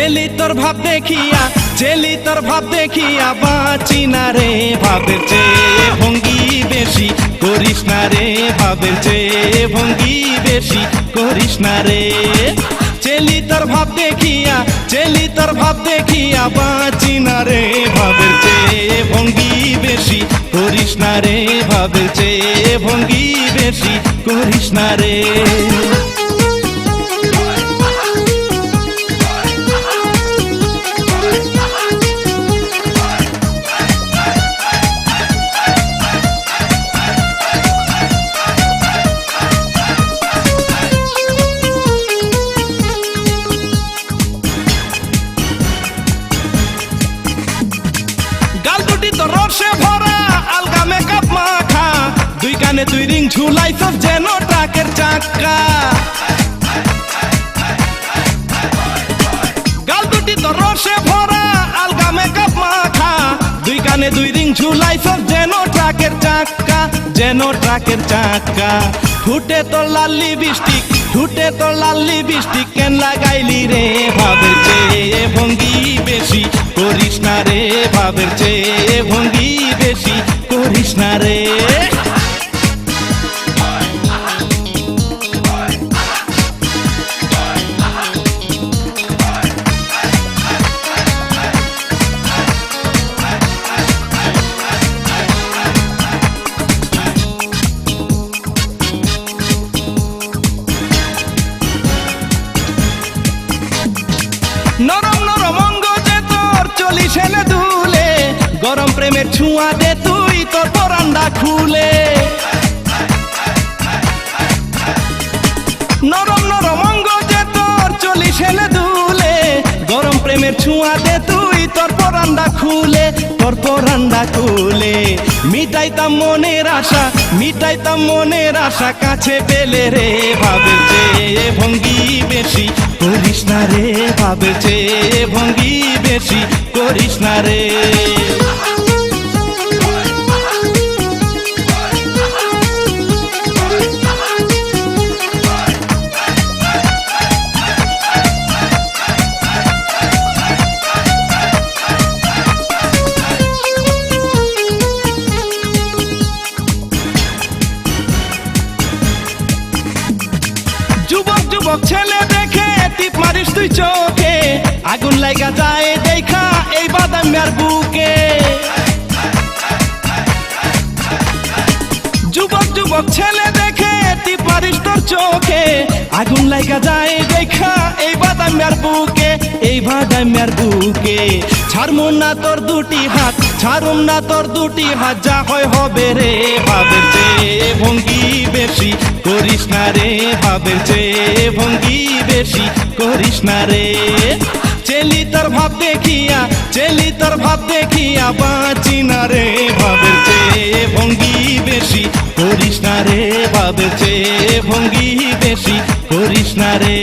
চেলি তোর ভাব দেখিয়া চেলি তোর ভাব দেখিয়া বাঁচি না রে ভাবের চেয়ে ভঙ্গি বেশি করিস না রে ভাবের চেয়ে ভঙ্গি বেশি করিস না রে চেলি তোর ভাব দেখিয়া চেলি তোর ভাব দেখিয়া বাঁচি না রে ভাবের চেয়ে ভঙ্গি বেশি করিস না রে ভাবের চেয়ে ভঙ্গি বেশি করিস না রে রসে ভরা আলগা মেকআপ মাখা দুই কানে দুই রিং ঝুলাইছ যেন ট্রাকের চাকা গাল দুটি তো রসে ভরা আলগা মেকআপ মাখা দুই কানে দুই রিং ঝুলাইছ যেন ট্রাকের চাকা যেন ট্রাকের চাকা ঠুটে তোর লাল্লি বৃষ্টিক ঠুটে তোর লাল্লি বৃষ্টিক কেন লাগাইলি রে ভাবের চেয়ে ভঙ্গি বেশি করিস না রে ভাবের চেয়ে ভঙ্গি বেশি করিস না রে নরম নরম অঙ্গ যে তোর চলিস এনে দুলে গরম প্রেমের ছোঁয়া দে তুই তোর পরান্ডা খুলে নরম নরম অঙ্গ যে তোর চলিস এনে দুলে গরম প্রেমের ছোঁয়া দে তুই তোর পরান্ডা খুলে তোর পরান্ডা খুলে মিটাইতাম মনের আশা মিটাইতাম মনের আশা কাছে পেলে রে ভাবের চেয়ে ভঙ্গি বেশি করিস না রে ভাবের চেয়ে ভঙ্গি বেশি করিস না রে যুবক যুবক ছেলে দেখে টিপ মারিস তুই চোখে আগুন লাগা যায় দেখা এই বাদামের বুকে যুবক যুবক ছেলে দেখে টিপ মারিস তোর চোখে আগুন লাগা যায় দেখা এই বাদামের বুকে এই বাদামের বুকে ছাড়মু না তোর দুটি হাত ছাড়ুম না তোর দুটি হাত যা হয় হবে রে ভাবের চেয়ে ভঙ্গি বেশি করিস না রে ভাবের চেয়ে ভঙ্গি বেশি করিস না রে চেলি তোর ভাব দেখিয়া চেলি তোর ভাব দেখিয়া বাঁচি না রে ভাবের চেয়ে ভঙ্গি বেশি করিস না রে ভাবের চেয়ে ভঙ্গি বেশি করিস না রে